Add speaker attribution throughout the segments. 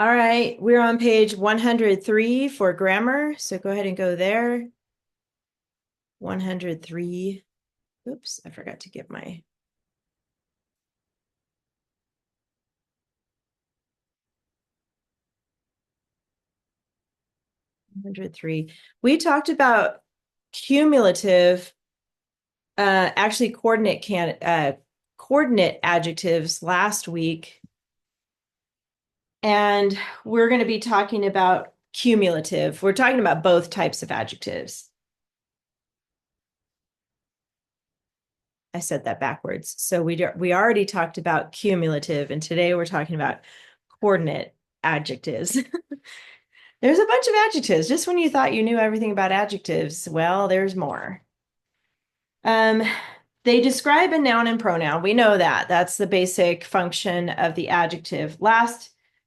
Speaker 1: All right, we're on page 103 for grammar, so go ahead and go there. 103. Oops, I forgot to get my... We talked about cumulative, actually coordinate adjectives last week. And we're going to be talking about cumulative. We're talking about both types of adjectives. I said that backwards. So we already talked about cumulative, and today we're talking about coordinate adjectives. There's a bunch of adjectives. Just when you thought you knew everything about adjectives, well, there's more. They describe a noun and pronoun. We know that. That's the basic function of the adjective.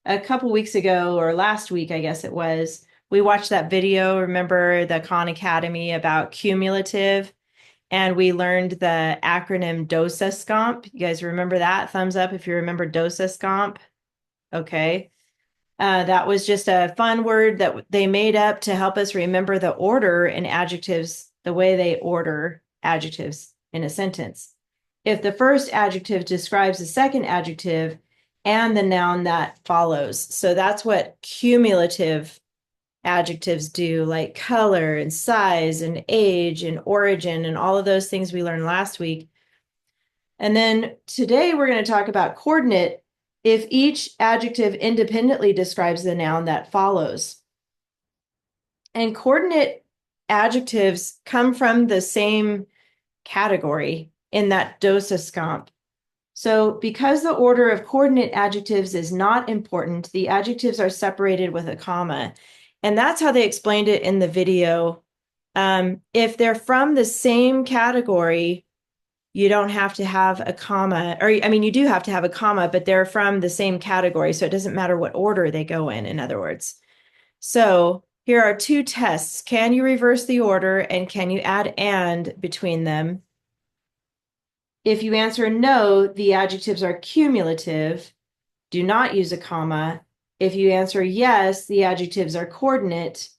Speaker 1: A couple weeks ago, or last week, I guess it was, we watched that video, remember the Khan Academy about cumulative, and we learned the acronym DOSA-SCOMP. You guys remember that? Thumbs up if you remember DOSA-SCOMP. Okay. That was just a fun word that they made up to help us remember the order in adjectives, the way they order adjectives in a sentence. If the first adjective describes the second adjective and the noun that follows. So that's what cumulative adjectives do, like color and size and age and origin and all of those things we learned last week. And then today we're going to talk about coordinate if each adjective independently describes the noun that follows. And coordinate adjectives come from the same category in that DOSA-SCOMP. So because the order of coordinate adjectives is not important, the adjectives are separated with a comma. And that's how they explained it in the video. If they're from the same category, you don't have to have a comma, or I mean, you do have to have a comma, but they're from the same category. So it doesn't matter what order they go in other words. So here are two tests. Can you reverse the order, and can you add and between them? If you answer no, the adjectives are cumulative. Do not use a comma. If you answer yes, the adjectives are coordinate.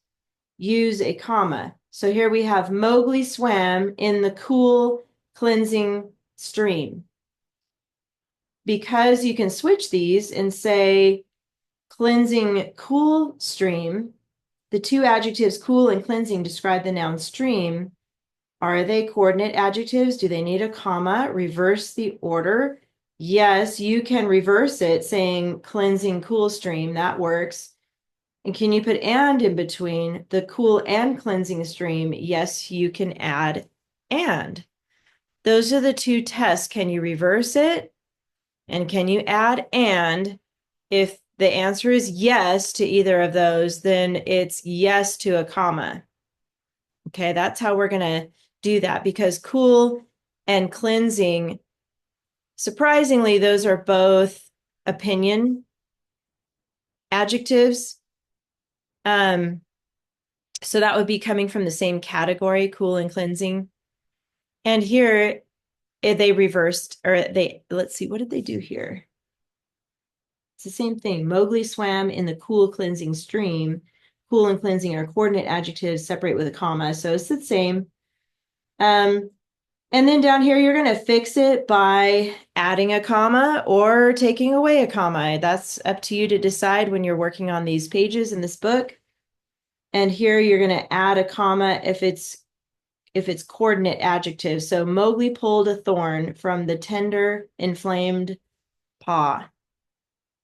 Speaker 1: Use a comma. So here we have Mowgli swam in the cool, cleansing stream. Because you can switch these and say cleansing cool stream, the two adjectives cool and cleansing describe the noun stream. Are they coordinate adjectives? Do they need a comma? Reverse the order. Yes, you can reverse it saying cleansing cool stream. That works. And can you put and in between the cool and cleansing stream? Yes, you can add and. Those are the two tests. Can you reverse it? And can you add and? If the answer is yes to either of those, then it's yes to a comma. Okay, that's how we're going to do that, because cool and cleansing, surprisingly, those are both opinion adjectives. So that would be coming from the same category, cool and cleansing. And here they reversed, or let's see, what did they do here? It's the same thing. Mowgli swam in the cool, cleansing stream. Cool and cleansing are coordinate adjectives, separate with a comma. So it's the same. And then down here, you're going to fix it by adding a comma or taking away a comma. That's up to you to decide when you're working on these pages in this book. And here you're going to add a comma if it's coordinate adjective. So Mowgli pulled a thorn from the tender, inflamed paw.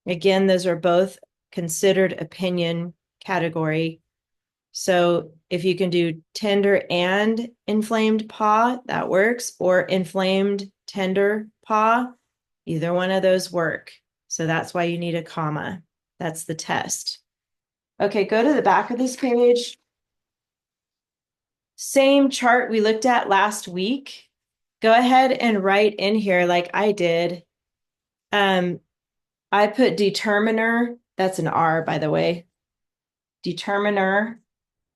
Speaker 1: Again, those are both considered opinion category. So if you can do tender and inflamed paw, that works, or inflamed tender paw, either one of those work. So that's why you need a comma. That's the test. Okay, go to the back of this page. Same chart we looked at last week. Go ahead and write in here like I did. I put determiner, that's an R, by the way. Determiner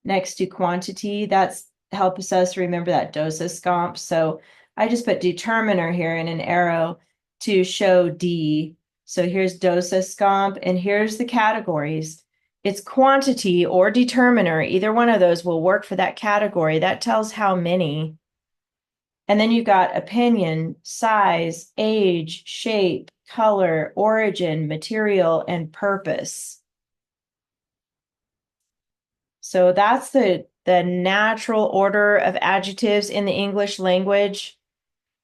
Speaker 1: next to quantity, that's helps us remember that DOSA-SCOMP. So I just put determiner here in an arrow to show D. So here's dosa scomp, and here's the categories. It's quantity or determiner. Either one of those will work for that category. That tells how many. And then you've got opinion, size, age, shape, color, origin, material, and purpose. So that's the natural order of adjectives in the English language.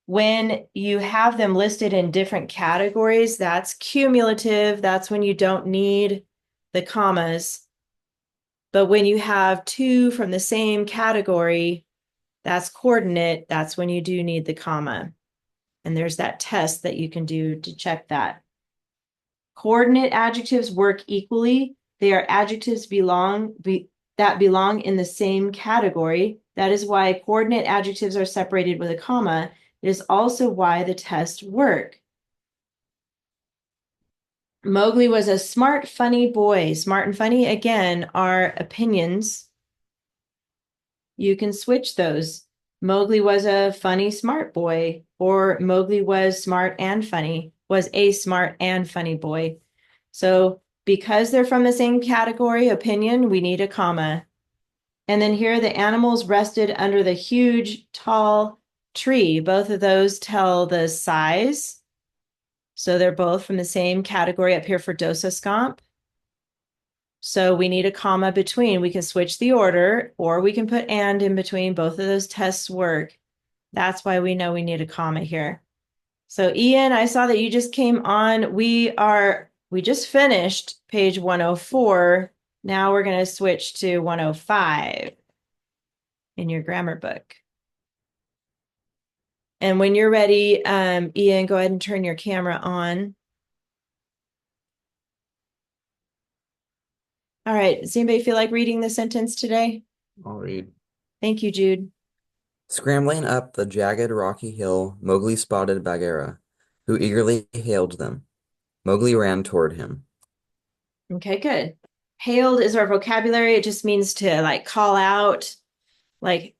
Speaker 1: When you have them listed in different categories, that's cumulative. That's when you don't need the commas. But when you have two from the same category, that's coordinate. That's when you do need the comma. And there's that test that you can do to check that. Coordinate adjectives work equally. They are adjectives that belong in the same category. That is why coordinate adjectives are separated with a comma. It is also why the tests work. Mowgli was a smart, funny boy. Smart and funny, again, are opinions. You can switch those. Mowgli was a funny, smart boy, or Mowgli was smart and funny, was a smart and funny boy. So because they're from the same category, opinion, we need a comma. And then here the animals rested under the huge, tall tree. Both of those tell the size. So they're both from the same category up here for dosa scomp. So we need a comma between. We can switch the order, or we can put and in between. Both of those tests work. That's why we know we need a comma here. So Ian, I saw that you just came on. We just finished page 104. Now we're going to switch to 105 in your grammar book. And when you're ready, Ian, go ahead and turn your camera on. All right. Does anybody feel like reading the sentence today?
Speaker 2: I'll read.
Speaker 1: Thank you, Jude.
Speaker 2: Scrambling up the jagged rocky hill, Mowgli spotted Bagheera, who eagerly hailed them. Mowgli ran toward him.
Speaker 1: Okay, good. Hailed is our vocabulary. It just means to like call out, like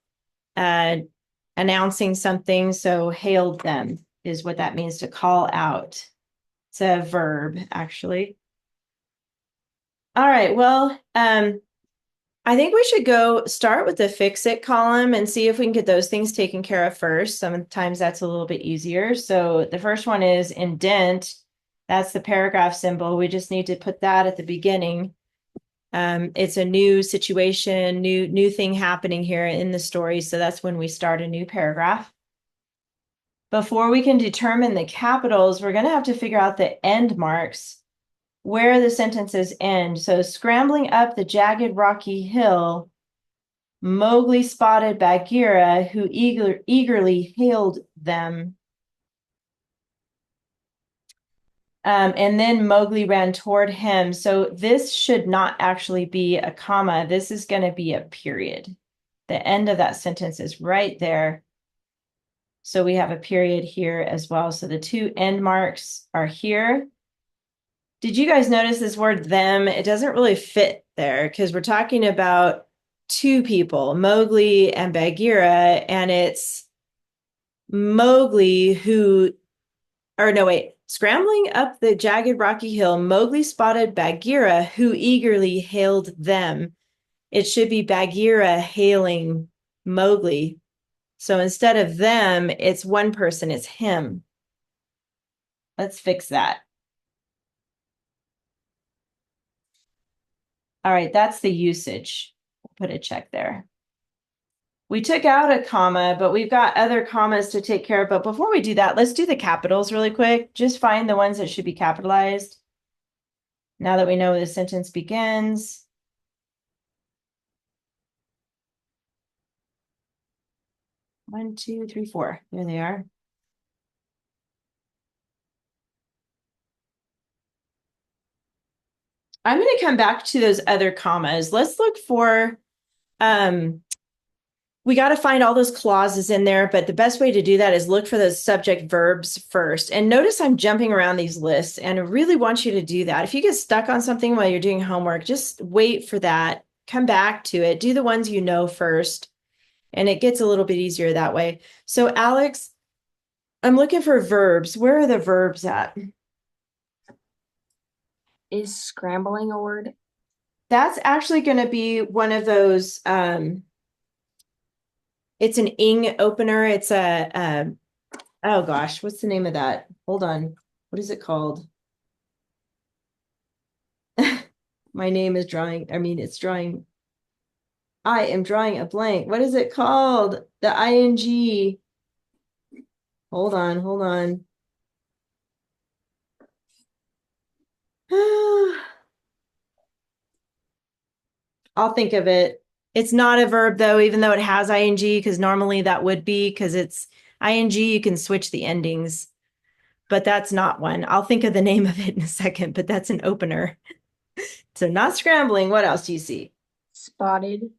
Speaker 1: announcing something. So hailed them is what that means, to call out. It's a verb, actually. All right, well, I think we should go start with the fix it column and see if we can get those things taken care of first. Sometimes that's a little bit easier. So the first one is indent. That's the paragraph symbol. We just need to put that at the beginning. It's a new situation, new thing happening here in the story. So that's when we start a new paragraph. Before we can determine the capitals, we're going to have to figure out the end marks, where the sentences end. So scrambling up the jagged rocky hill, Mowgli spotted Bagheera, who eagerly hailed them. And then Mowgli ran toward him. So this should not actually be a comma. This is going to be a period. The end of that sentence is right there. So we have a period here as well. So the two end marks are here. Did you guys notice this word them? It doesn't really fit there because we're talking about two people, Mowgli and Bagheera, and it's Mowgli scrambling up the jagged rocky hill, Mowgli spotted Bagheera, who eagerly hailed them. It should be Bagheera hailing Mowgli. So instead of them, it's one person, it's him. Let's fix that. All right, that's the usage. We'll put a check there. We took out a comma, but we've got other commas to take care of. But before we do that, let's do the capitals really quick. Just find the ones that should be capitalized. Now that we know the sentence begins. One, two, three, four. There they are. I'm going to come back to those other commas. Let's look for, we got to find all those clauses in there, but the best way to do that is look for those subject verbs first. And notice I'm jumping around these lists, and I really want you to do that. If you get stuck on something while you're doing homework, just wait for that. Come back to it. Do the ones you know first, and it gets a little bit easier that way. So Alex, I'm looking for verbs. Where are the verbs at?
Speaker 3: Is scrambling a word?
Speaker 1: That's actually going to be one of those, it's an ing opener. It's oh gosh, what's the name of that? Hold on. What is it called? My name is drawing, I mean, it's drawing. I am drawing a blank. What is it called? The ing. Hold on, hold on. I'll think of it. It's not a verb though, even though it has ing, because normally that would be because it's ing, you can switch the endings, but that's not one. I'll think of the name of it in a second, but that's an opener. So not scrambling. What else do you see?
Speaker 3: Spotted,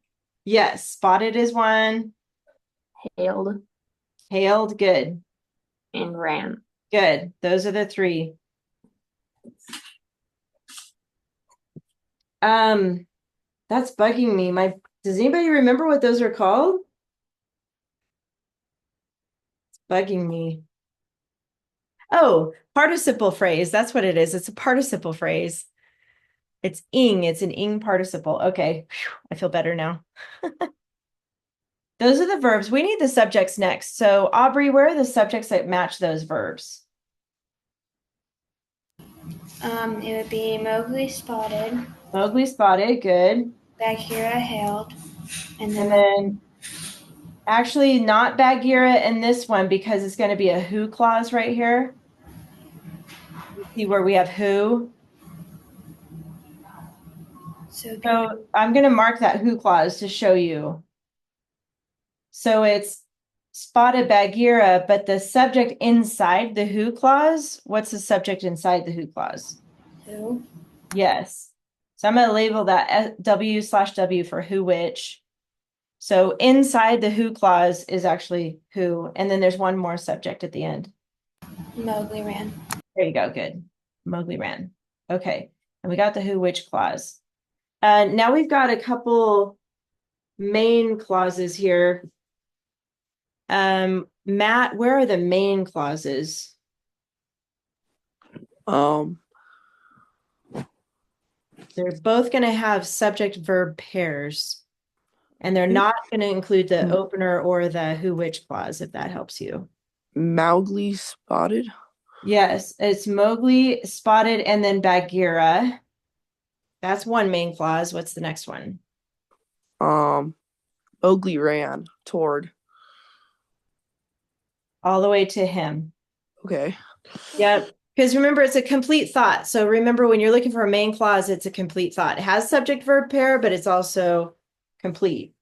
Speaker 1: Yes, spotted is one.
Speaker 3: hailed,
Speaker 1: Hailed, good.
Speaker 3: and ran.
Speaker 1: Good. Those are the three. Um, that's bugging me. Does anybody remember what those are called? It's bugging me. Oh, participle phrase. That's what it is. It's a participle phrase. It's ing. It's an ing participle. Okay. Whew, I feel better now. Those are the verbs. We need the subjects next. So Aubrey, where are the subjects that match those verbs?
Speaker 4: It would be Mowgli spotted,
Speaker 1: Mowgli spotted, good.
Speaker 4: Bagheera hailed, and
Speaker 1: And
Speaker 4: then
Speaker 1: then actually not Bagheera in this one because it's going to be a who clause right here. You see where we have who. So I'm going to mark that who clause to show you. So it's spotted Bagheera, but the subject inside the who clause, what's the subject inside the who clause?
Speaker 4: who?
Speaker 1: Yes. So I'm going to label that W/W for who which. So inside the who clause is actually who, and then there's one more subject at the end.
Speaker 4: Mowgli ran.
Speaker 1: There you go. Good. Mowgli ran. Okay. And we got the who which clause. Now we've got a couple main clauses here. Matt, where are the main clauses? They're both going to have subject verb pairs, and they're not going to include the opener or the who which clause, if that helps you.
Speaker 5: Mowgli spotted.
Speaker 1: Yes, it's Mowgli spotted and then Bagheera. That's one main clause. What's the next one?
Speaker 5: Mowgli ran toward.
Speaker 1: All the way to him.
Speaker 5: Okay.
Speaker 1: Yep. Because remember, it's a complete thought. So remember, when you're looking for a main clause, it's a complete thought. It has subject verb pair, but it's also complete.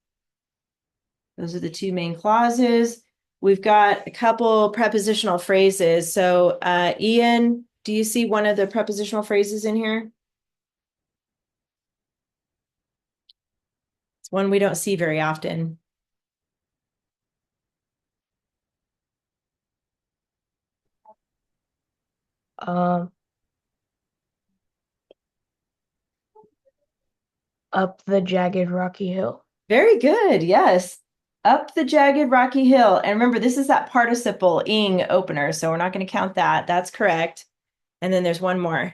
Speaker 1: Those are the two main clauses. We've got a couple prepositional phrases. So Ian, do you see one of the prepositional phrases in here? It's one we don't see very often.
Speaker 3: Up the jagged rocky hill.
Speaker 1: Very good. Yes. Up the jagged rocky hill. And remember, this is that participle ing opener. So we're not going to count that. That's correct. And then there's one more.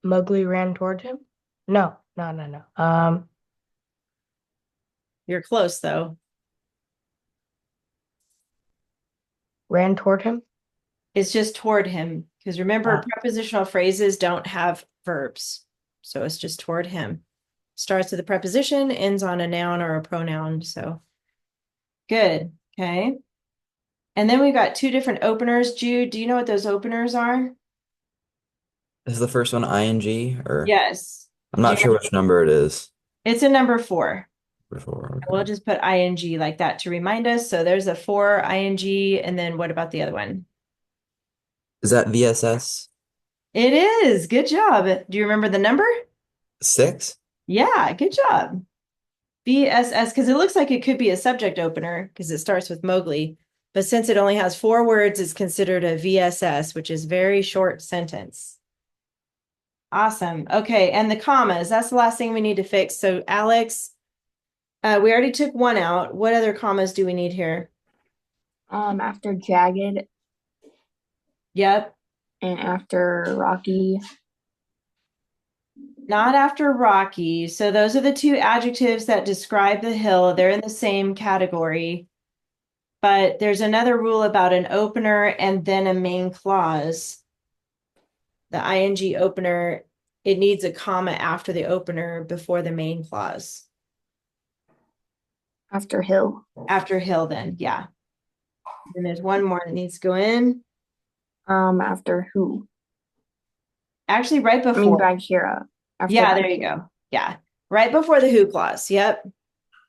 Speaker 3: Mowgli ran toward him. No.
Speaker 1: You're close though.
Speaker 3: Ran toward him.
Speaker 1: It's just toward him. Because remember, prepositional phrases don't have verbs. So it's just toward him. Starts with a preposition, ends on a noun or a pronoun. So good. Okay. And then we've got two different openers. Jude, do you know what those openers are?
Speaker 2: Is the first one ing or?
Speaker 1: Yes.
Speaker 2: I'm not sure which number it is.
Speaker 1: It's a number 4.
Speaker 2: Before,
Speaker 1: We'll
Speaker 2: okay.
Speaker 1: just put ing like that to remind us. So there's a 4 ing. And then what about the other one?
Speaker 2: Is that VSS?
Speaker 1: It is. Good job. Do you remember the number?
Speaker 2: 6?
Speaker 1: Yeah, good job. VSS, because it looks like it could be a subject opener because it starts with Mowgli. But since it only has 4 words, it's considered a VSS, which is very short sentence. Awesome. Okay, and the commas, that's the last thing we need to fix. So Alex, we already took one out. What other commas do we need here?
Speaker 3: After jagged
Speaker 1: Yep.
Speaker 3: and after rocky.
Speaker 1: Not after rocky. So those are the two adjectives that describe the hill. They're in the same category. But there's another rule about an opener and then a main clause. The ing opener, it needs a comma after the opener before the main clause.
Speaker 3: After hill.
Speaker 1: After hill, then, yeah. And there's one more that needs to go in.
Speaker 3: After who?
Speaker 1: Actually, right
Speaker 3: I mean,
Speaker 1: before.
Speaker 3: Bagheera. After
Speaker 1: Yeah, there you
Speaker 3: Bagheera.
Speaker 1: go. Yeah. Right before the who clause. Yep.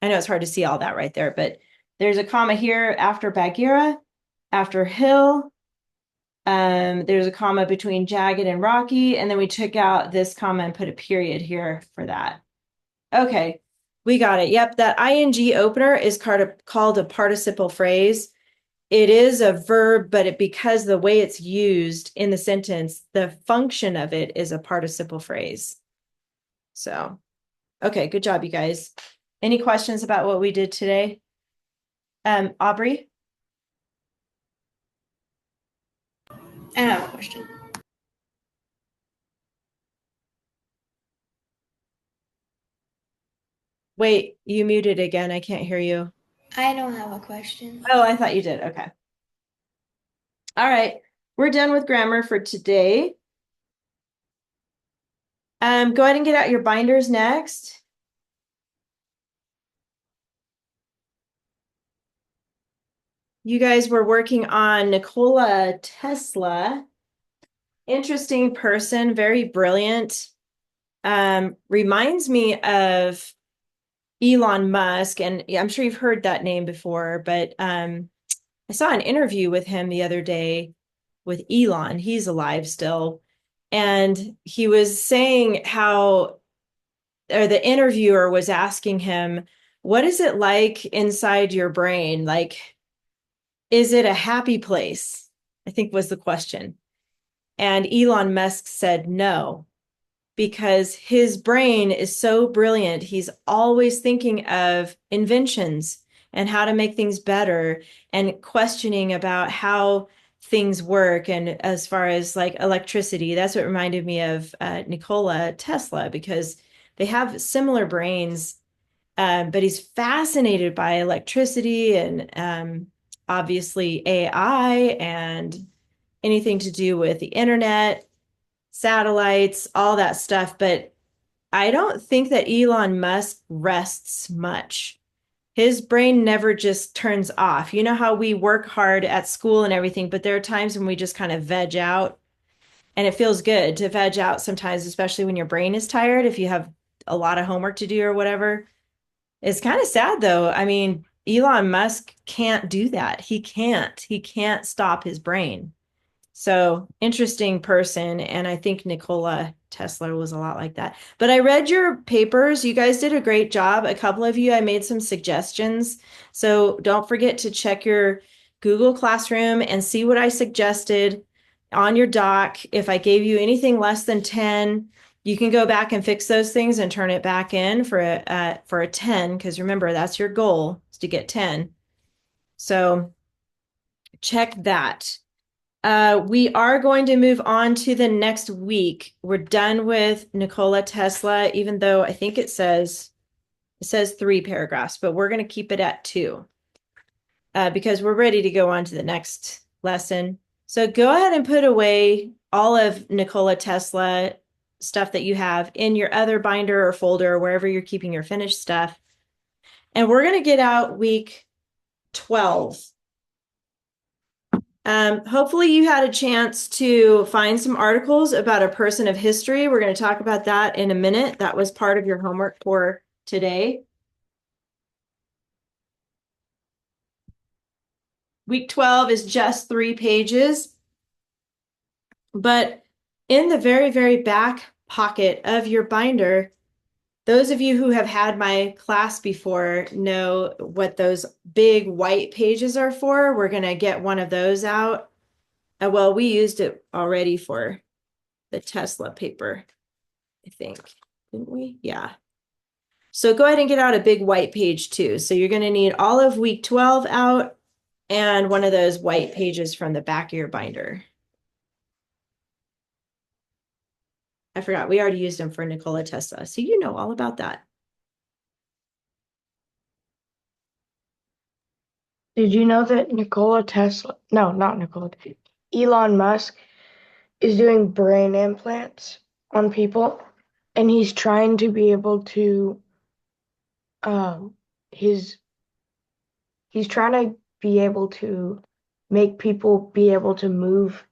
Speaker 1: I know it's hard to see all that right there, but there's a comma here after Bagheera, after hill. There's a comma between jagged and rocky, and then we took out this comma and put a period here for that. Okay, we got it. Yep, that ing opener is called a participle phrase. It is a verb, but because the way it's used in the sentence, the function of it is a participle phrase. So, okay, good job, you guys. Any questions about what we did today? Aubrey?
Speaker 4: I have a question.
Speaker 1: Wait, you muted again. I can't hear you.
Speaker 4: I don't have a question.
Speaker 1: Oh, I thought you did. Okay. All right. We're done with grammar for today. Go ahead and get out your binders next. You guys were working on Nikola Tesla. Interesting person, very brilliant. Reminds me of Elon Musk, and I'm sure you've heard that name before, but I saw an interview with him the other day with Elon. He's alive still. And he was saying how, or the interviewer was asking him, what is it like inside your brain? Like, is it a happy place? I think was the question. And Elon Musk said no, because his brain is so brilliant. He's always thinking of inventions and how to make things better and questioning about how things work. And as far as like electricity, that's what reminded me of Nikola Tesla, because they have similar brains, but he's fascinated by electricity and obviously AI and anything to do with the internet, satellites, all that stuff. But I don't think that Elon Musk rests much. His brain never just turns off. You know how we work hard at school and everything, but there are times when we just kind of veg out, and it feels good to veg out sometimes, especially when your brain is tired, if you have a lot of homework to do or whatever. It's kind of sad though. I mean, Elon Musk can't do that. He can't. He can't stop his brain. So interesting person. And I think Nikola Tesla was a lot like that. But I read your papers. You guys did a great job. A couple of you, I made some suggestions. So don't forget to check your Google Classroom and see what I suggested on your doc. If I gave you anything less than 10, you can go back and fix those things and turn it back in for a 10, because remember, that's your goal, is to get 10. So check that. We are going to move on to the next week. We're done with Nikola Tesla, even though I think it says 3 paragraphs, but we're going to keep it at 2 because we're ready to go on to the next lesson. So go ahead and put away all of Nikola Tesla stuff that you have in your other binder or folder or wherever you're keeping your finished stuff. And we're going to get out week 12. Hopefully you had a chance to find some articles about a person of history. We're going to talk about that in a minute. That was part of your homework for today. Week 12 is just 3 pages. But in the very, very back pocket of your binder, those of you who have had my class before know what those big white pages are for. We're going to get one of those out. Well, we used it already for the Tesla paper, I think, didn't we? Yeah. So go ahead and get out a big white page too. So you're going to need all of week 12 out and one of those white pages from the back of your binder. I forgot, we already used them for Nikola Tesla. So you know all about that.
Speaker 6: Did you know that Elon Musk is doing brain implants on people, and he's trying to be able to, he's trying to be able to make people be able to move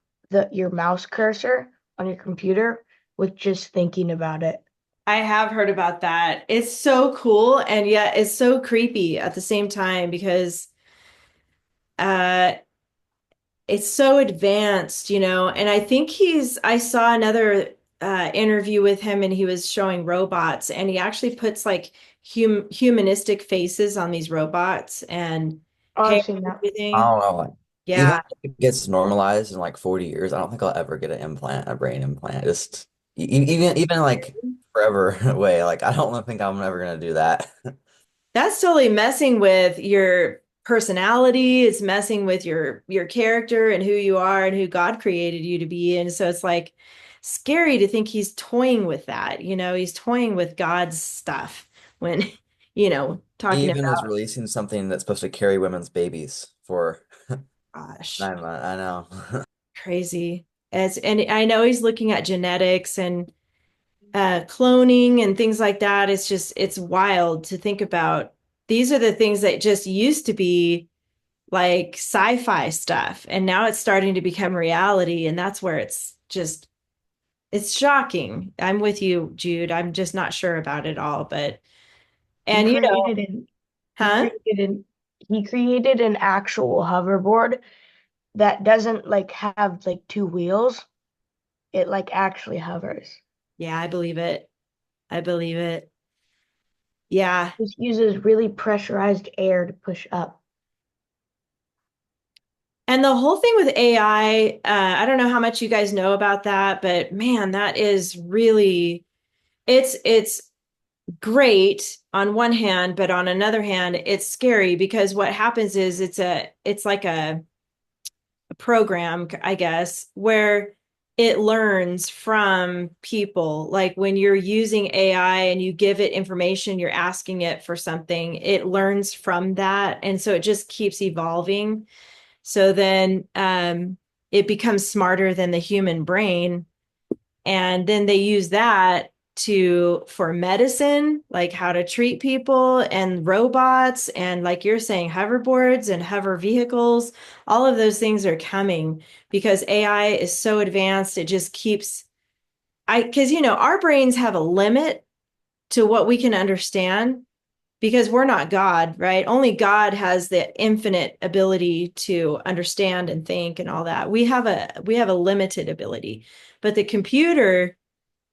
Speaker 6: your mouse cursor on your computer with just thinking about it.
Speaker 1: I have heard about that. It's so cool, and yet it's so creepy at the same time because uh it's so advanced, and I think I saw another interview with him and he was showing robots and he actually puts like humanistic faces on these robots and
Speaker 6: Oh,
Speaker 1: hair
Speaker 6: I've seen
Speaker 1: and
Speaker 6: that.
Speaker 2: I
Speaker 1: everything.
Speaker 2: don't know. Like, even
Speaker 1: Yeah.
Speaker 2: if it gets normalized in like 40 years, I don't think I'll ever get an implant, a brain implant. Just even like forever away. Like I don't think I'm ever gonna do that.
Speaker 1: That's totally messing with your personality. It's messing with your character and who you are and who God created you to be. And so it's like scary to think he's toying with that. He's toying with God's stuff when,
Speaker 2: He
Speaker 1: talking
Speaker 2: even is
Speaker 1: about,
Speaker 2: releasing something that's supposed to carry women's babies for
Speaker 1: gosh,
Speaker 2: 9 months. I know.
Speaker 1: crazy. And I know he's looking at genetics and cloning and things like that. It's wild to think about. These are the things that just used to be like sci-fi stuff, and now it's starting to become reality, and that's where it's shocking. I'm with you, Jude. I'm just not sure about it all, but
Speaker 6: He
Speaker 1: and
Speaker 6: created an he
Speaker 1: huh?
Speaker 6: created an he created an actual hoverboard that doesn't like have like two wheels. It like actually hovers.
Speaker 1: Yeah, I believe it. I believe it. Yeah.
Speaker 6: This uses really pressurized air to push up.
Speaker 1: And the whole thing with AI, I don't know how much you guys know about that, but man, that is really it's great on one hand, but on another hand, it's scary because what happens is it's like a program, I guess, where it learns from people. Like when you're using AI and you give it information, you're asking it for something, it learns from that. And so it just keeps evolving. So then it becomes smarter than the human brain. And then they use that for medicine, like how to treat people and robots and like you're saying, hoverboards and hover vehicles. All of those things are coming because AI is so advanced. It just keeps because our brains have a limit to what we can understand because we're not God, right? Only God has the infinite ability to understand and think and all that. We have a limited ability, but the computer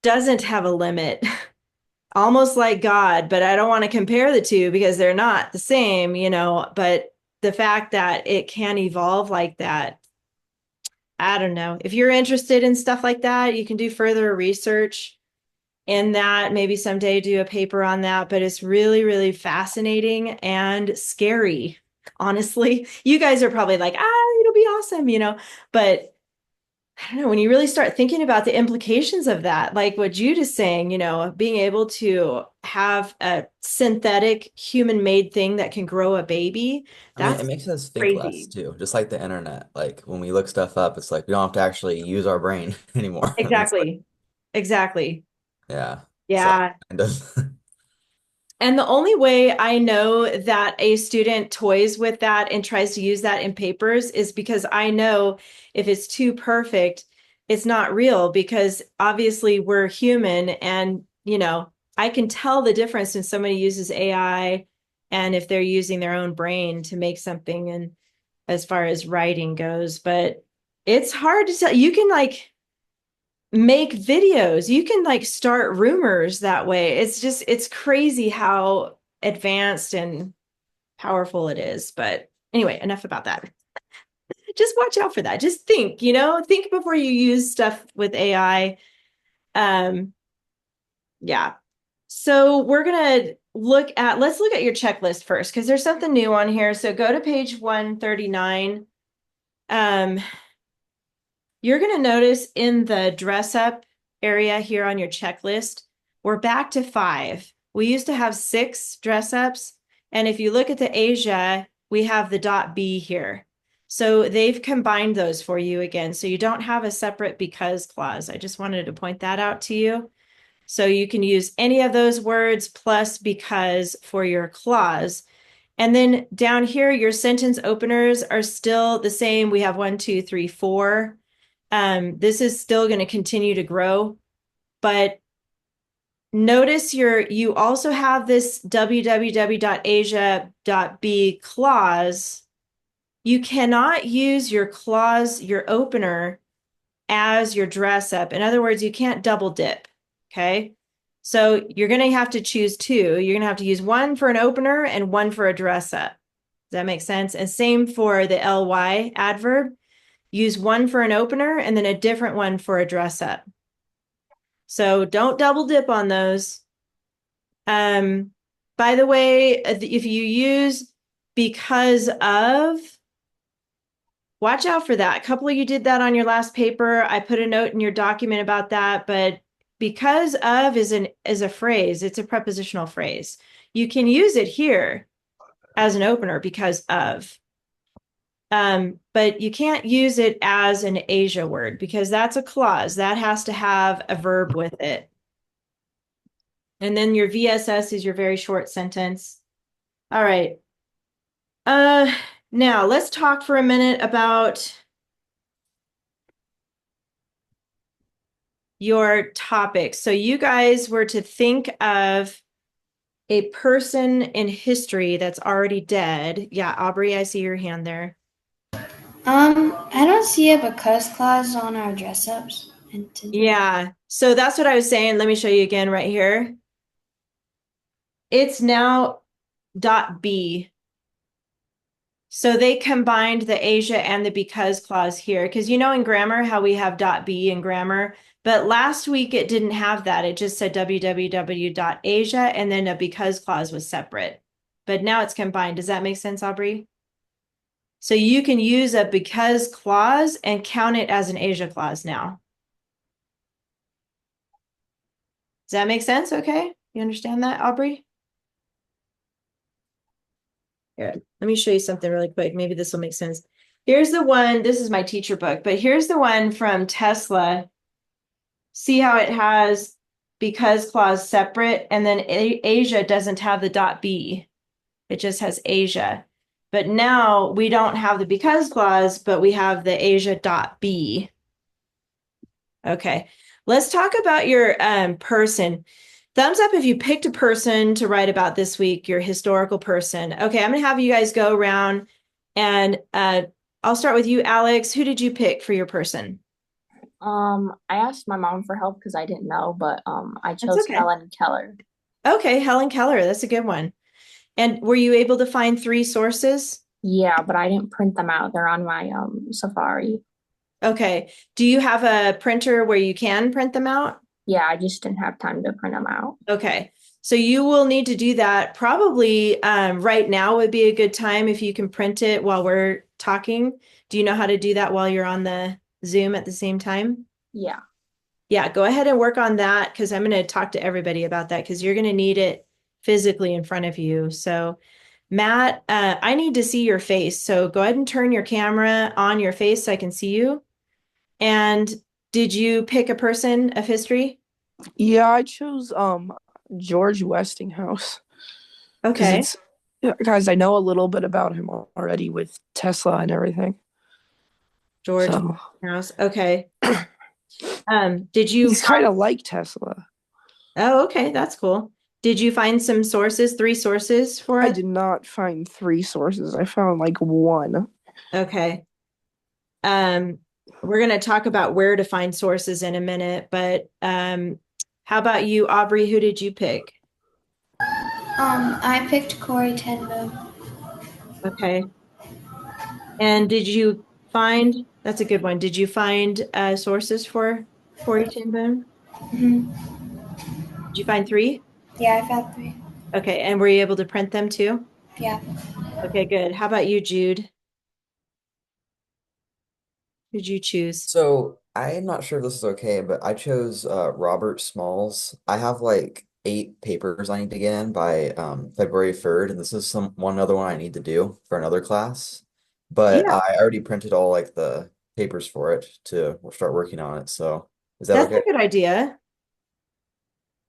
Speaker 1: doesn't have a limit, almost like God, but I don't want to compare the two because they're not the same, but the fact that it can evolve like that, I don't know. If you're interested in stuff like that, you can do further research in that, maybe someday do a paper on that, but it's really, really fascinating and scary. Honestly, you guys are probably like, it'll be awesome, but I don't know, when you really start thinking about the implications of that, like what Jude is saying, being able to have a synthetic human-made thing that can grow a baby,
Speaker 2: I mean, it
Speaker 1: that's
Speaker 2: makes us think less
Speaker 1: crazy.
Speaker 2: too, just like the internet. Like when we look stuff up, it's like we don't have to actually use our brain anymore. It's like,
Speaker 1: Exactly. Exactly.
Speaker 2: yeah. So
Speaker 1: Yeah.
Speaker 2: kind of.
Speaker 1: And the only way I know that a student toys with that and tries to use that in papers is because I know if it's too perfect, it's not real because obviously we're human and, I can tell the difference when somebody uses AI and if they're using their own brain to make something and as far as writing goes, but it's hard to tell. You can like make videos. You can like start rumors that way. It's crazy how advanced and powerful it is. But anyway, enough about that. Just watch out for that. Just think before you use stuff with AI. Um, yeah. So we're gonna let's look at your checklist first, because there's something new on here. So go to page 139. You're going to notice in the dress up area here on your checklist, we're back to 5. We used to have 6 dress ups. And if you look at the Asia, we have the dot B here. So they've combined those for you again. So you don't have a separate because clause. I just wanted to point that out to you. So you can use any of those words plus because for your clause. And then down here, your sentence openers are still the same. We have 1, 2, 3, 4. This is still going to continue to grow, but notice you also have this www.asia.b clause. You cannot use your clause, your opener, as your dress up. In other words, you can't double dip. Okay. So you're going to have to choose 2. You're going to have to use 1 for an opener and 1 for a dress up. Does that make sense? And same for the ly adverb. Use 1 for an opener and then a different one for a dress up. So don't double dip on those. By the way, if you use because of, watch out for that. A couple of you did that on your last paper. I put a note in your document about that, but because of is a phrase. It's a prepositional phrase. You can use it here as an opener because of. But you can't use it as an Asia word because that's a clause. That has to have a verb with it. And then your VSS is your very short sentence. All right. Now let's talk for a minute about your topics. So you guys were to think of a person in history that's already dead. Yeah, Aubrey, I see your hand there.
Speaker 4: I don't see a because clause on our dress ups.
Speaker 1: Yeah, so that's what I was saying. Let me show you again right here. It's now dot B. So they combined the Asia and the because clause here, because you know in grammar how we have dot B in grammar, but last week it didn't have that. It just said www.asia and then a because clause was separate. But now it's combined. Does that make sense, Aubrey? So you can use a because clause and count it as an Asia clause now. Does that make sense? Okay. You understand that, Aubrey? Here, let me show you something really quick. Maybe this will make sense. Here's the one. This is my teacher book, but here's the one from Tesla. See how it has because clause separate, and then Asia doesn't have the dot B. It just has Asia. But now we don't have the because clause, but we have the Asia dot B. Okay, let's talk about your person. Thumbs up if you picked a person to write about this week, your historical person. Okay, I'm going to have you guys go around, and I'll start with you, Alex. Who did you pick for your person?
Speaker 3: I asked my mom for help because I didn't know, but I chose
Speaker 1: okay.
Speaker 3: Helen Keller.
Speaker 1: Okay, Helen Keller. That's a good one. And were you able to find 3 sources?
Speaker 3: Yeah, but I didn't print them out. They're on my Safari.
Speaker 1: Okay. Do you have a printer where you can print them out?
Speaker 3: Yeah, I just didn't have time to print them out.
Speaker 1: Okay. So you will need to do that. Probably right now would be a good time if you can print it while we're talking. Do you know how to do that while you're on the Zoom at the same time?
Speaker 3: Yeah.
Speaker 1: Yeah, go ahead and work on that because I'm going to talk to everybody about that because you're going to need it physically in front of you. So Matt, I need to see your face. So go ahead and turn your camera on your face so I can see you. And did you pick a person of history?
Speaker 5: Yeah, I chose George Westinghouse.
Speaker 1: Okay.
Speaker 5: Guys, I know a little bit about him already with Tesla and everything.
Speaker 1: George
Speaker 5: So,
Speaker 1: House. Okay. Did you
Speaker 5: he's kind of like Tesla.
Speaker 1: Oh, okay, that's cool. Did you find some sources, 3 sources for
Speaker 5: I
Speaker 1: it?
Speaker 5: did not find 3 sources. I found like 1.
Speaker 1: Okay. We're going to talk about where to find sources in a minute, but how about you, Aubrey? Who did you pick?
Speaker 4: I picked Corey Ten Boom.
Speaker 1: Okay. And did you find, that's a good one. Did you find sources for Corey Ten Boom?
Speaker 4: Mm-hmm.
Speaker 1: Did you find 3?
Speaker 4: Yeah, I found 3.
Speaker 1: Okay, and were you able to print them too?
Speaker 4: Yeah.
Speaker 1: Okay, good. How about you, Jude? Who'd you choose?
Speaker 2: So I'm not sure if this is okay, but I chose Robert Smalls. I have like 8 papers I need to get in by February 3rd, and this is one other one I need to do for another class. But
Speaker 1: Yeah,
Speaker 2: I already printed all like the papers for it to start working on it. So is that
Speaker 1: that's a
Speaker 2: okay?
Speaker 1: good idea.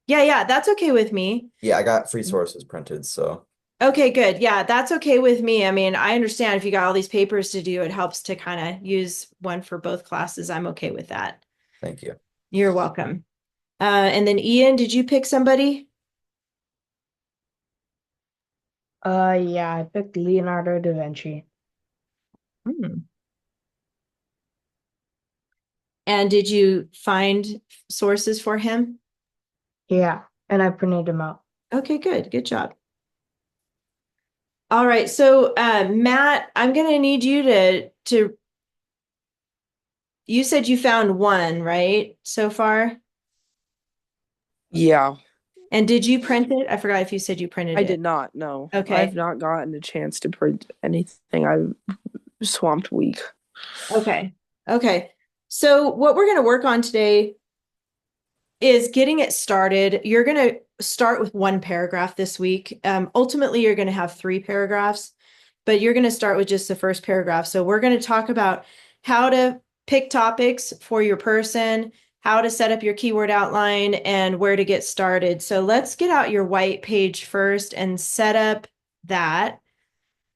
Speaker 1: Yeah, that's okay with me.
Speaker 2: Yeah, I got free sources printed, so
Speaker 1: Okay, good. Yeah, that's okay with me. I mean, I understand if you got all these papers to do, it helps to kind of use one for both classes. I'm okay with that.
Speaker 2: thank you.
Speaker 1: You're welcome. And then Ian, did you pick somebody?
Speaker 6: Yeah, I picked Leonardo da Vinci.
Speaker 1: Hmm. And did you find sources for him?
Speaker 6: Yeah, and I printed him out.
Speaker 1: Okay, good. Good job. All right. So, Matt, I'm going to need you to, you said you found one, right? So far.
Speaker 5: Yeah,
Speaker 1: And did you print it? I forgot if you said you printed
Speaker 5: I
Speaker 1: it.
Speaker 5: did not. No,
Speaker 1: Okay.
Speaker 5: I've not gotten a chance to print anything. I've swamped week.
Speaker 1: Okay. Okay. So what we're going to work on today is getting it started. You're going to start with one paragraph this week. Ultimately, you're going to have 3 paragraphs, but you're going to start with just the first paragraph. So we're going to talk about how to pick topics for your person, how to set up your keyword outline, and where to get started. So let's get out your white page first and set up that.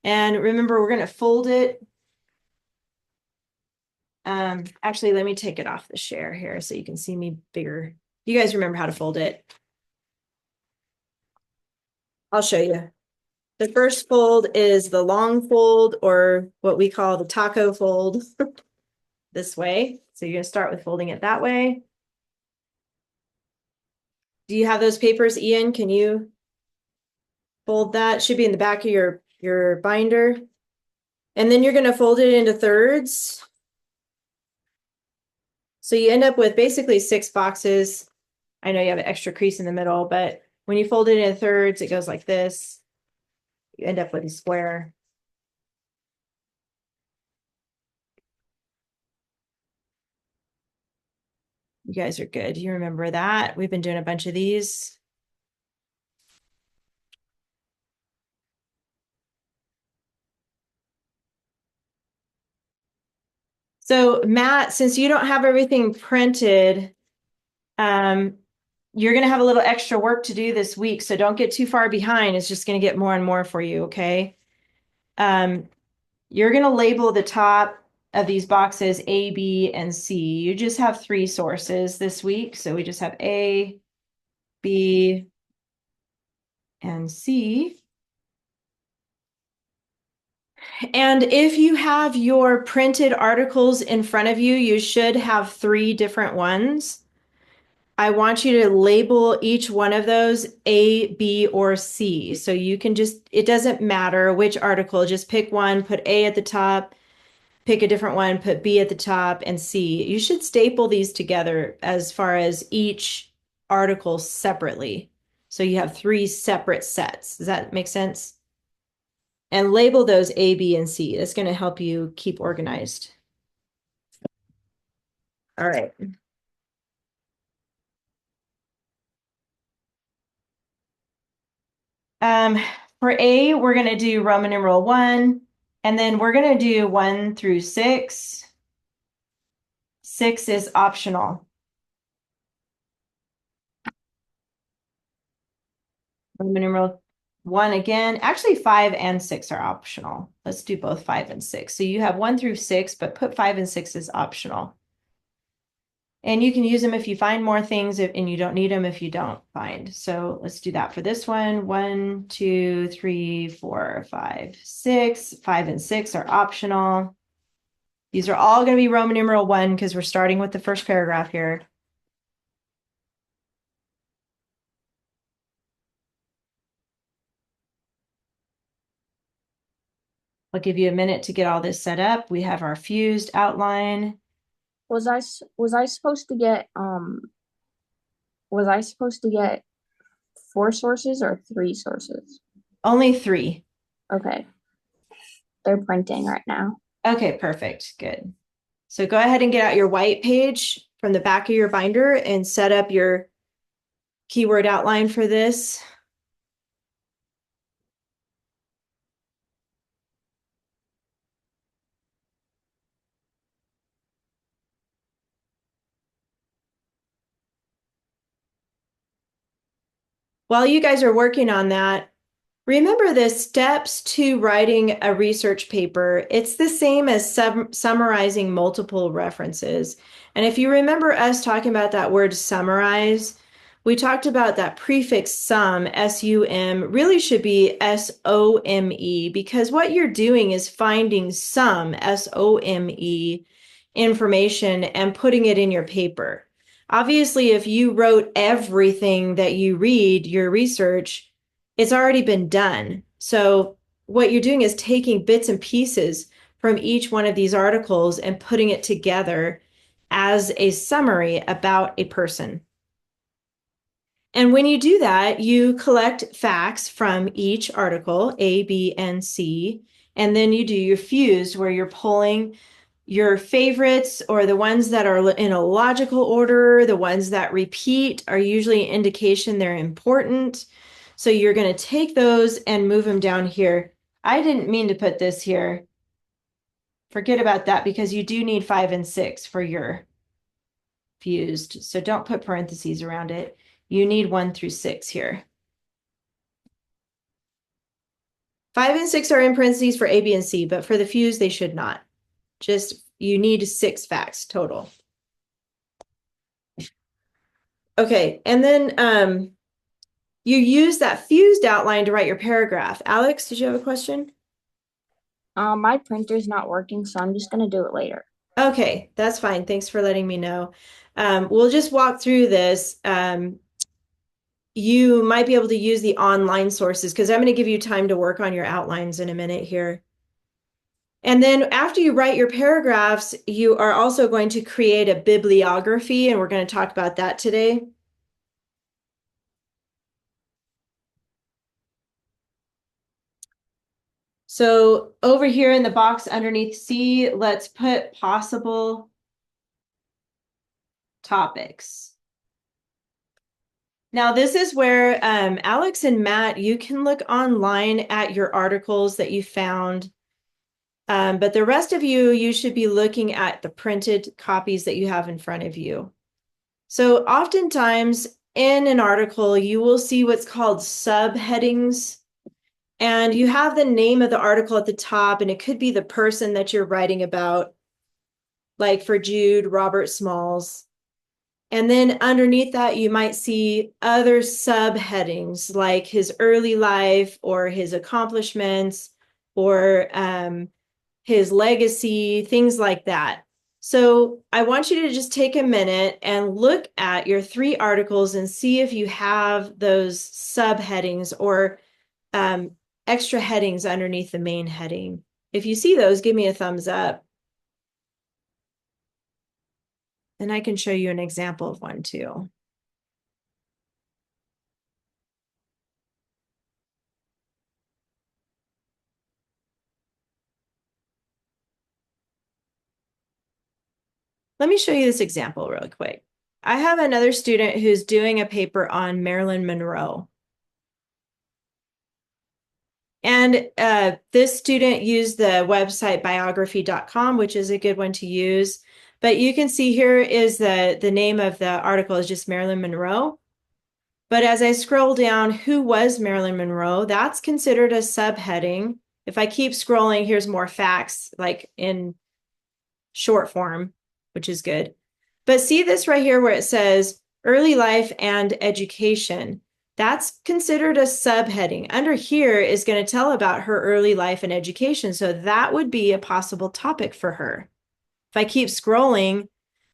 Speaker 1: And remember, we're going to fold it. Actually, let me take it off the share here so you can see me bigger. You guys remember how to fold it? I'll show you. The first fold is the long fold, or what we call the taco fold, this way. So you're going to start with folding it that way. Do you have those papers, Ian? Can you fold that? Should be in the back of your binder. And then you're going to fold it into thirds. So you end up with basically 6 boxes. I know you have an extra crease in the middle, but when you fold it into thirds, it goes like this. You end up with a square. You guys are good. You remember that? We've been doing a bunch of these. So Matt, since you don't have everything printed, you're going to have a little extra work to do this week. So don't get too far behind. It's just going to get more and more for you. Okay. You're going to label the top of these boxes A, B, and C. You just have 3 sources this week. So we just have A, B, and C. And if you have your printed articles in front of you, you should have 3 different ones. I want you to label each one of those A, B, or C. So you can just, it doesn't matter which article, just pick one, put A at the top, pick a different one, put B at the top, and C. You should staple these together as far as each article separately. So you have 3 separate sets. Does that make sense? And label those A, B, and C. That's going to help you keep organized. All right. For A, we're going to do Roman numeral 1, and then we're going to do 1 through 6. 6 is optional. Roman numeral 1 again. Actually, 5 and 6 are optional. Let's do both 5 and 6. So you have 1 through 6, but put 5 and 6 as optional. And you can use them if you find more things, and you don't need them if you don't find. So let's do that for this one. 1, 2, 3, 4, 5, 6. 5 and 6 are optional. These are all going to be Roman numeral 1 because we're starting with the first paragraph here. I'll give you a minute to get all this set up. We have our fused outline.
Speaker 3: Was I supposed to get 4 sources or 3 sources?
Speaker 1: Only 3.
Speaker 3: Okay. They're printing right now.
Speaker 1: Okay, perfect. Good. So go ahead and get out your white page from the back of your binder and set up your keyword outline for this. While you guys are working on that, remember the steps to writing a research paper. It's the same as summarizing multiple references. And if you remember us talking about that word summarize, we talked about that prefix sum, S-U-M, really should be S-O-M-E, because what you're doing is finding some, S-O-M-E, information and putting it in your paper. Obviously, if you wrote everything that you read, your research, it's already been done. So what you're doing is taking bits and pieces from each one of these articles and putting it together as a summary about a person. And when you do that, you collect facts from each article, A, B, and C, and then you do your fused, where you're pulling your favorites or the ones that are in a logical order. The ones that repeat are usually an indication they're important. So you're going to take those and move them down here. I didn't mean to put this here. Forget about that, because you do need 5 and 6 for your fused. So don't put parentheses around it. You need 1 through 6 here. 5 and 6 are in parentheses for A, B, and C, but for the fused, they should not. Just, you need 6 facts total. Okay, and then you use that fused outline to write your paragraph. Alex, did you have a question?
Speaker 3: My printer's not working, so I'm just gonna do it later.
Speaker 1: Okay, that's fine. Thanks for letting me know. We'll just walk through this. You might be able to use the online sources, because I'm going to give you time to work on your outlines in a minute here. And then after you write your paragraphs, you are also going to create a bibliography, and we're going to talk about that today. So over here in the box underneath C, let's put possible topics. Now, this is where Alex and Matt, you can look online at your articles that you found. But the rest of you, you should be looking at the printed copies that you have in front of you. So oftentimes in an article, you will see what's called subheadings. And you have the name of the article at the top, and it could be the person that you're writing about, like for Jude, Robert Smalls. And then underneath that, you might see other subheadings like his early life or his accomplishments or his legacy, things like that. So I want you to just take a minute and look at your 3 articles and see if you have those subheadings or extra headings underneath the main heading. If you see those, give me a thumbs up. And I can show you an example of one too. Let me show you this example really quick. I have another student who's doing a paper on Marilyn Monroe. And this student used the website biography.com, which is a good one to use. But you can see here is the name of the article is just Marilyn Monroe. But as I scroll down, who was Marilyn Monroe? That's considered a subheading. If I keep scrolling, here's more facts, like in short form, which is good. But see this right here where it says early life and education. That's considered a subheading. Under here is going to tell about her early life and education. So that would be a possible topic for her. If I keep scrolling,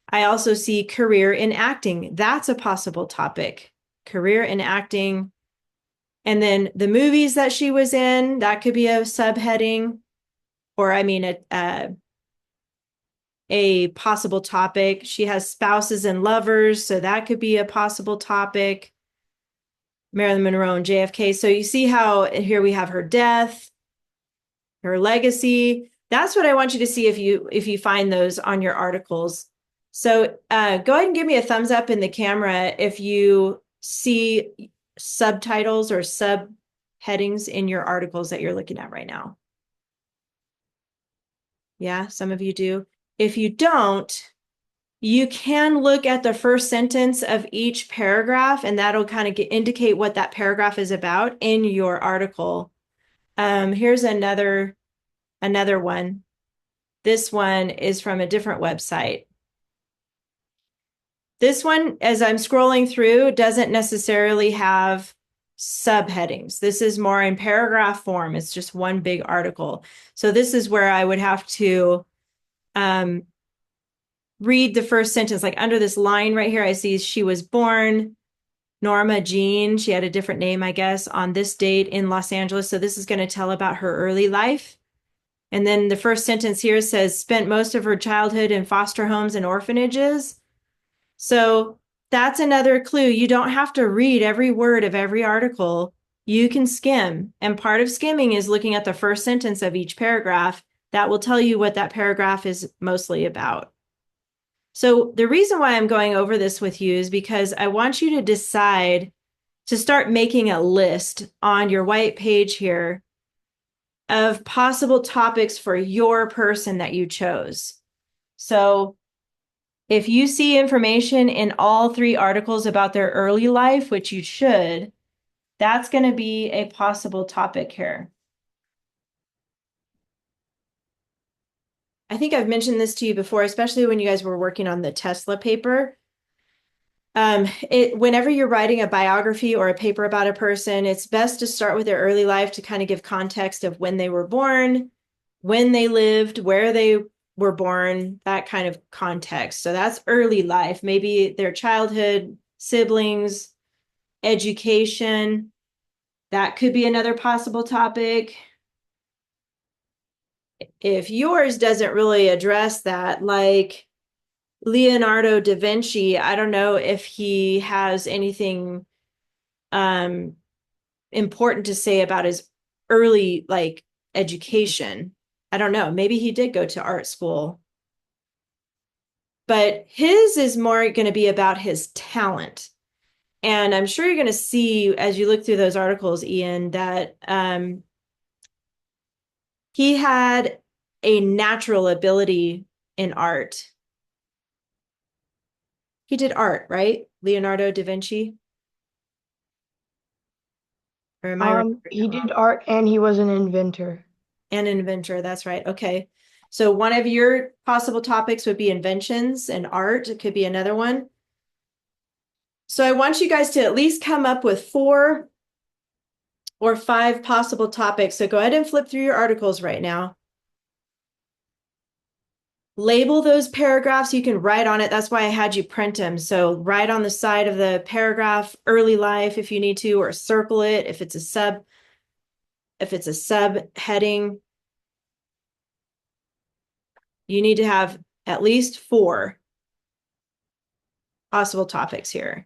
Speaker 1: I also see career in acting. That's a possible topic. Career in acting. And then the movies that she was in, that could be a subheading. Or I mean, a possible topic. She has spouses and lovers, so that could be a possible topic. Marilyn Monroe and JFK. So you see how here we have her death, her legacy. That's what I want you to see if you find those on your articles. So go ahead and give me a thumbs up in the camera if you see subtitles or subheadings in your articles that you're looking at right now. Yeah, some of you do. If you don't, you can look at the first sentence of each paragraph, and that'll kind of indicate what that paragraph is about in your article. Here's another one. This one is from a different website. This one, as I'm scrolling through, doesn't necessarily have subheadings. This is more in paragraph form. It's just one big article. So this is where I would have to read the first sentence. Like under this line right here, I see she was born Norma Jean. She had a different name, I guess, on this date in Los Angeles. So this is going to tell about her early life. And then the first sentence here says spent most of her childhood in foster homes and orphanages. So that's another clue. You don't have to read every word of every article. You can skim. And part of skimming is looking at the first sentence of each paragraph. That will tell you what that paragraph is mostly about. So the reason why I'm going over this with you is because I want you to decide to start making a list on your white page here of possible topics for your person that you chose. So if you see information in all 3 articles about their early life, which you should, that's going to be a possible topic here. I think I've mentioned this to you before, especially when you guys were working on the Tesla paper. Whenever you're writing a biography or a paper about a person, it's best to start with their early life to kind of give context of when they were born, when they lived, where they were born, that kind of context. So that's early life, maybe their childhood, siblings, education. That could be another possible topic. If yours doesn't really address that, like Leonardo da Vinci, I don't know if he has anything important to say about his early education. I don't know. Maybe he did go to art school. But his is more going to be about his talent. And I'm sure you're going to see as you look through those articles, Ian, that he had a natural ability in art. He did art, right? Leonardo da Vinci? Or am I
Speaker 6: He did art and he was an inventor.
Speaker 1: An inventor, that's right. Okay. So one of your possible topics would be inventions and art. It could be another one. So I want you guys to at least come up with 4 or 5 possible topics. So go ahead and flip through your articles right now. Label those paragraphs. You can write on it. That's why I had you print them. So write on the side of the paragraph, early life if you need to, or circle it if it's a subheading. You need to have at least 4 possible topics here.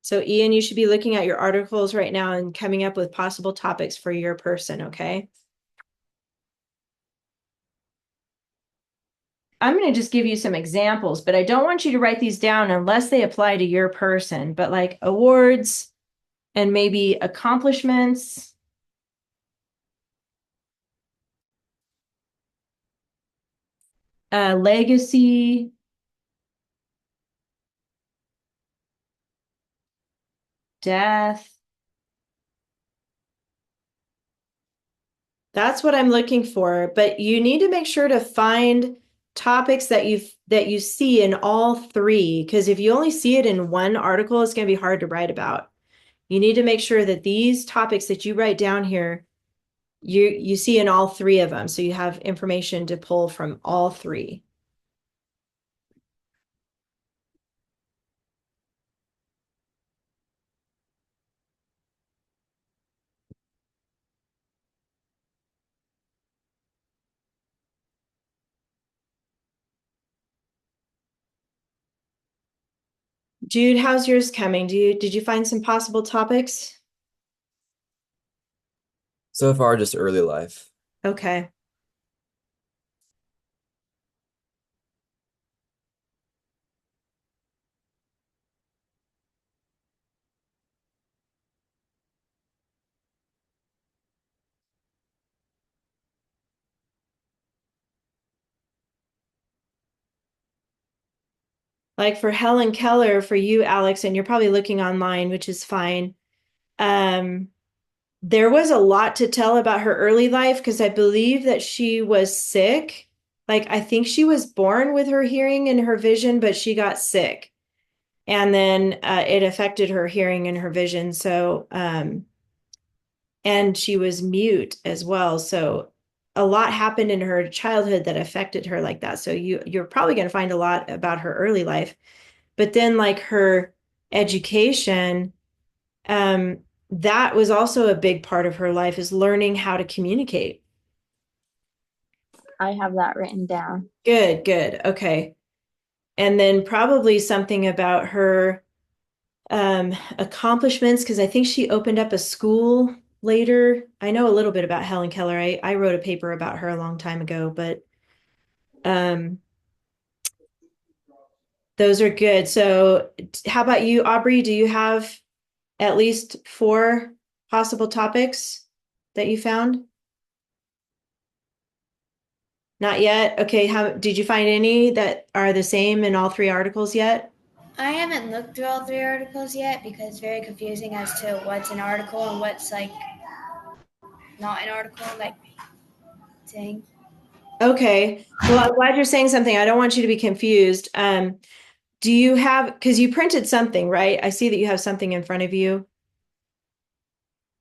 Speaker 1: So Ian, you should be looking at your articles right now and coming up with possible topics for your person, okay? I'm going to just give you some examples, but I don't want you to write these down unless they apply to your person, but like awards and maybe accomplishments. Legacy. Death. That's what I'm looking for, but you need to make sure to find topics that you see in all 3, because if you only see it in one article, it's going to be hard to write about. You need to make sure that these topics that you write down here, you see in all 3 of them, so you have information to pull from all 3. Jude, how's yours coming? Did you find some possible topics?
Speaker 2: So far, just early life.
Speaker 1: Okay. Like for Helen Keller, for you, Alex, and you're probably looking online, which is fine. Um, there was a lot to tell about her early life because I believe that she was sick. Like, I think she was born with her hearing and her vision, but she got sick. And then it affected her hearing and her vision. So, and she was mute as well. So, a lot happened in her childhood that affected her like that. So, you're probably going to find a lot about her early life. But then, like her education, that was also a big part of her life is learning how to communicate.
Speaker 3: I have that written down.
Speaker 1: Good, good. Okay. And then probably something about her accomplishments, because I think she opened up a school later. I know a little bit about Helen Keller. I wrote a paper about her a long time ago, but um, those are good. So, how about you, Aubrey? Do you have at least 4 possible topics that you found? Not yet. Okay, how did you find any that are the same in all 3 articles yet?
Speaker 4: I haven't looked through all 3 articles yet because it's very confusing as to what's an article and what's like not an article, like saying.
Speaker 1: Okay. Well, I'm glad you're saying something. I don't want you to be confused. Do you have, because you printed something, right? I see that you have something in front of you.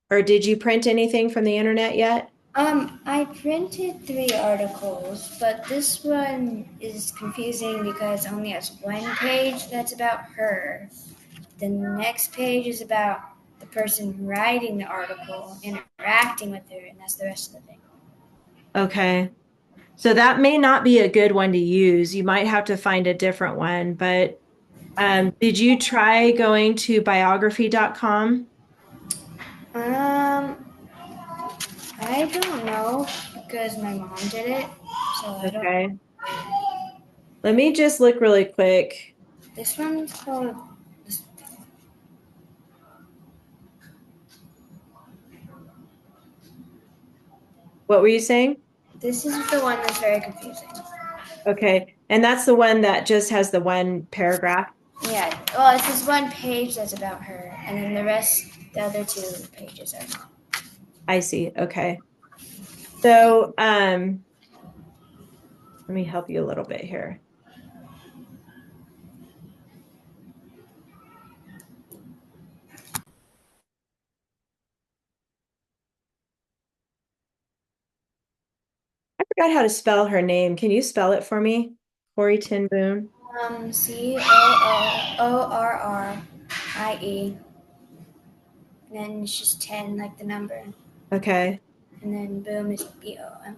Speaker 1: Or did you print anything from the internet yet?
Speaker 4: I printed 3 articles, but this one is confusing because it only has one page that's about her. The next page is about the person writing the article, interacting with her, and that's the rest of the thing.
Speaker 1: Okay. So that may not be a good one to use. You might have to find a different one, but did you try going to biography.com?
Speaker 4: I don't know because my mom did it, so I don't.
Speaker 1: Okay. Let me just look really quick.
Speaker 4: This one's called.
Speaker 1: What were you saying?
Speaker 4: This is the one that's very confusing.
Speaker 1: Okay. And that's the one that just has the one paragraph.
Speaker 4: Yeah, well, it's this one page that's about her, and then the other 2 pages are not.
Speaker 1: I see. Okay. So, let me help you a little bit here. I forgot how to spell her name. Can you spell it for me? Corey Ten Boom.
Speaker 4: Coorrie, and then it's just 10, like the number,
Speaker 1: Okay.
Speaker 4: and then boom is BOM.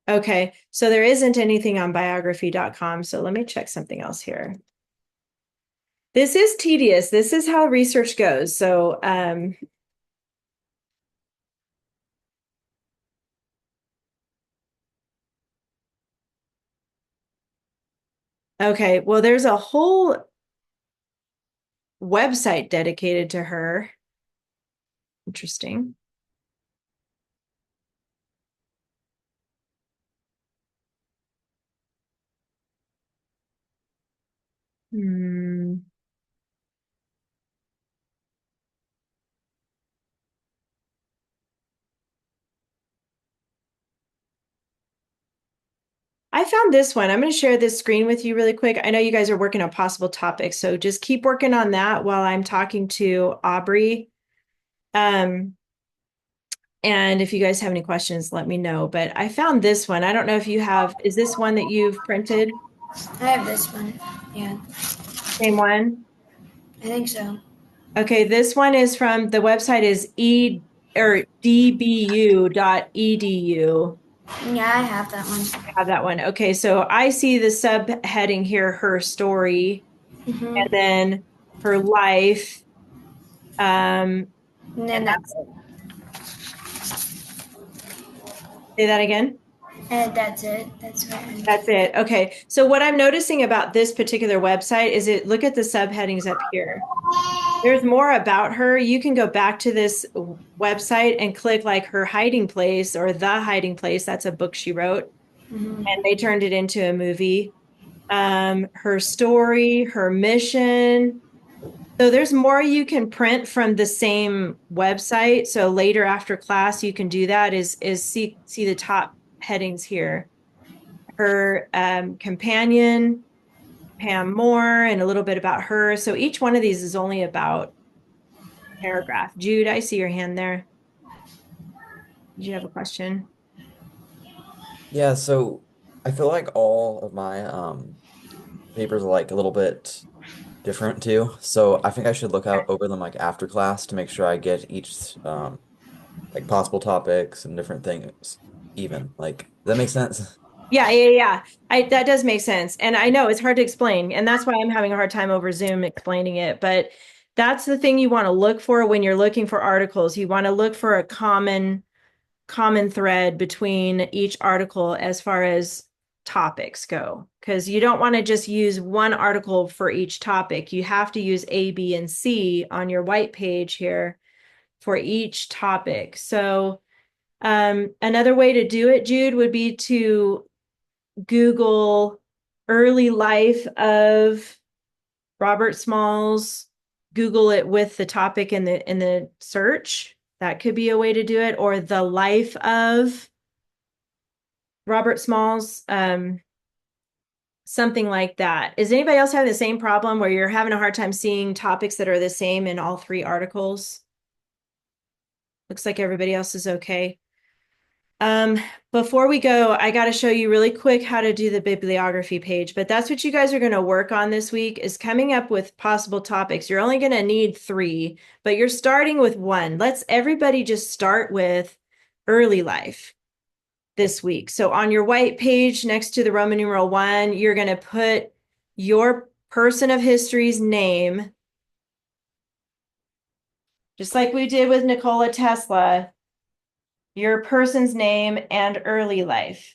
Speaker 1: Okay. So there isn't anything on biography.com. So let me check something else here. This is tedious. This is how research goes. So, okay. Well, there's a whole website dedicated to her. Interesting. Hmm. I found this one. I'm going to share this screen with you really quick. I know you guys are working on possible topics, so just keep working on that while I'm talking to Aubrey. And if you guys have any questions, let me know. But I found this one. I don't know if you have, is this one that you've printed?
Speaker 4: I have this one. Yeah,
Speaker 1: Same one?
Speaker 4: I think so.
Speaker 1: Okay, this one is from the website is dbu.edu.
Speaker 4: Yeah, I have that one.
Speaker 1: I have that one. Okay, so I see the subheading here, her story,
Speaker 4: Mm-hmm.
Speaker 1: and then her life.
Speaker 4: And then that's it.
Speaker 1: Say that again.
Speaker 4: And that's it. That's right.
Speaker 1: That's it. Okay. So what I'm noticing about this particular website is look at the subheadings up here. There's more about her. You can go back to this website and click like her hiding place or the hiding place. That's a book she wrote,
Speaker 4: Mm-hmm.
Speaker 1: and they turned it into a movie. Her story, her mission. So there's more you can print from the same website. So later after class, you can do that. Is see the top headings here. Her companion, Pam Moore, and a little bit about her. So each one of these is only about a paragraph. Jude, I see your hand there. Did you have a question?
Speaker 2: Yeah, so I feel like all of my papers are like a little bit different too. So I think I should look out over them like after class to make sure I get each like possible topics and different things even. Like, does that make sense?
Speaker 1: Yeah. That does make sense. And I know it's hard to explain, and that's why I'm having a hard time over Zoom explaining it. But that's the thing you want to look for when you're looking for articles. You want to look for a common thread between each article as far as topics go, because you don't want to just use one article for each topic. You have to use A, B, and C on your white page here for each topic. So another way to do it, Jude, would be to Google early life of Robert Smalls, Google it with the topic in the search. That could be a way to do it, or the life of Robert Smalls, something like that. Is anybody else having the same problem where you're having a hard time seeing topics that are the same in all three articles? Looks like everybody else is okay. Before we go, I got to show you really quick how to do the bibliography page, but that's what you guys are going to work on this week is coming up with possible topics. You're only going to need 3, but you're starting with 1. Let's everybody just start with early life this week. So on your white page next to the Roman numeral 1, you're going to put your person of history's name, just like we did with Nikola Tesla, your person's name and early life.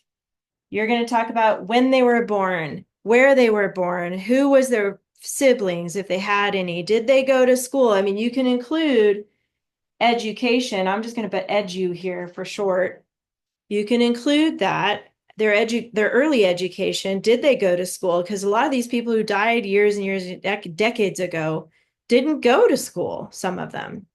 Speaker 1: You're going to talk about when they were born, where they were born, who was their siblings, if they had any, did they go to school? I mean, you can include education. I'm just going to put edu here for short. You can include that, their early education. Did they go to school? Because a lot of these people who died years and years, decades ago, didn't go to school, some of them.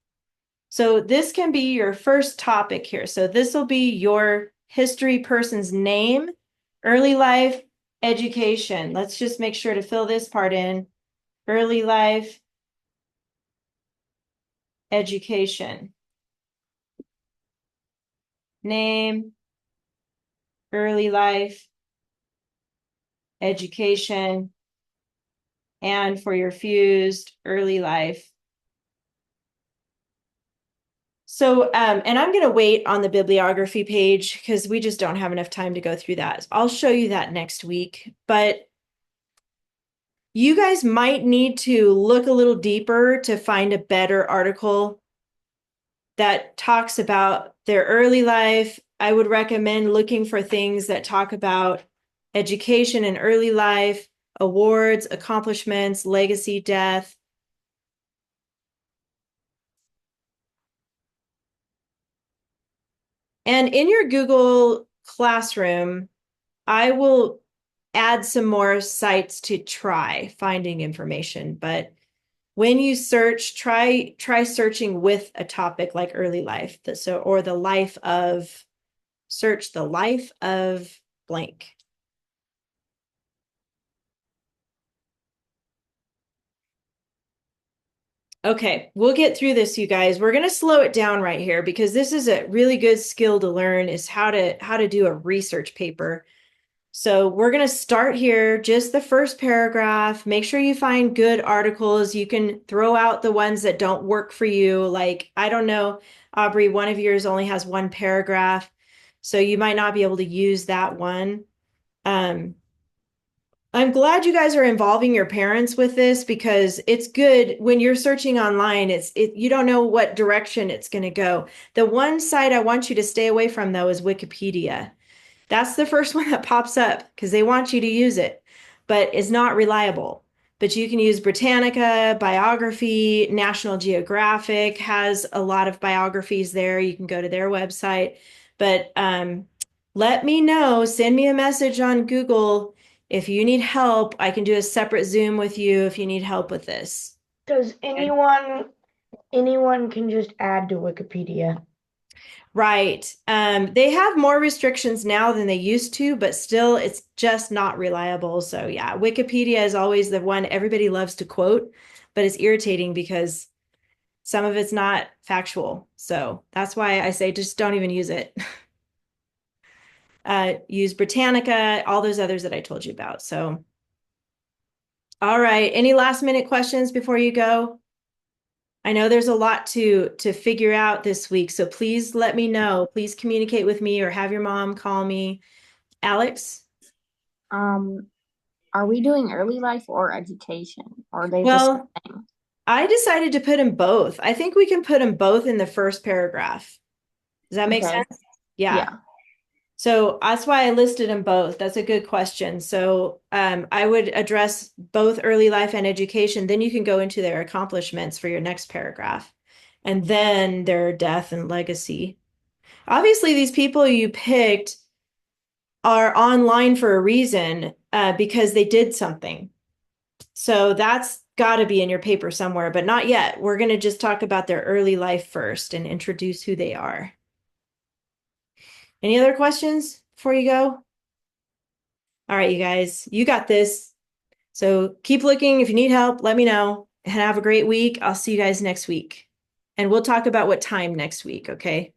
Speaker 1: So this can be your first topic here. So this will be your history person's name, early life, education. Let's just make sure to fill this part in. Early life, education. Name, early life, education, and for your fused, early life. So, and I'm going to wait on the bibliography page because we just don't have enough time to go through that. I'll show you that next week, but you guys might need to look a little deeper to find a better article that talks about their early life. I would recommend looking for things that talk about education and early life, awards, accomplishments, legacy, death. And in your Google Classroom, I will add some more sites to try finding information, but when you search, try searching with a topic like early life. So, or the life of, search the life of blank. Okay, we'll get through this, you guys. We're going to slow it down right here because this is a really good skill to learn, is how to do a research paper. So we're going to start here, just the first paragraph. Make sure you find good articles. You can throw out the ones that don't work for you. Like, I don't know, Aubrey, one of yours only has 1 paragraph. So you might not be able to use that one. I'm glad you guys are involving your parents with this because it's good when you're searching online. You don't know what direction it's going to go. The one site I want you to stay away from though is Wikipedia. That's the first one that pops up because they want you to use it, but it's not reliable. But you can use Britannica, Biography, National Geographic has a lot of biographies there. You can go to their website. But let me know, send me a message on Google if you need help. I can do a separate Zoom with you if you need help with this.
Speaker 6: Does anyone can just add to Wikipedia?
Speaker 1: Right. They have more restrictions now than they used to, but still it's just not reliable. So yeah, Wikipedia is always the one everybody loves to quote, but it's irritating because some of it's not factual. So that's why I say just don't even use it. Use Britannica, all those others that I told you about. So, all right. Any last minute questions before you go? I know there's a lot to figure out this week, so please let me know. Please communicate with me or have your mom call me. Alex?
Speaker 3: Are we doing early life or education? Or are they the
Speaker 1: Well,
Speaker 3: same?
Speaker 1: I decided to put them both. I think we can put them both in the first paragraph. Does that make
Speaker 3: Okay.
Speaker 1: sense? Yeah.
Speaker 3: Yeah.
Speaker 1: So that's why I listed them both. That's a good question. So I would address both early life and education. Then you can go into their accomplishments for your next paragraph. And then their death and legacy. Obviously, these people you picked are online for a reason because they did something. So that's got to be in your paper somewhere, but not yet. We're going to just talk about their early life first and introduce who they are. Any other questions before you go? All right, you guys, you got this. So keep looking. If you need help, let me know and have a great week. I'll see you guys next week. And we'll talk about what time next week, okay?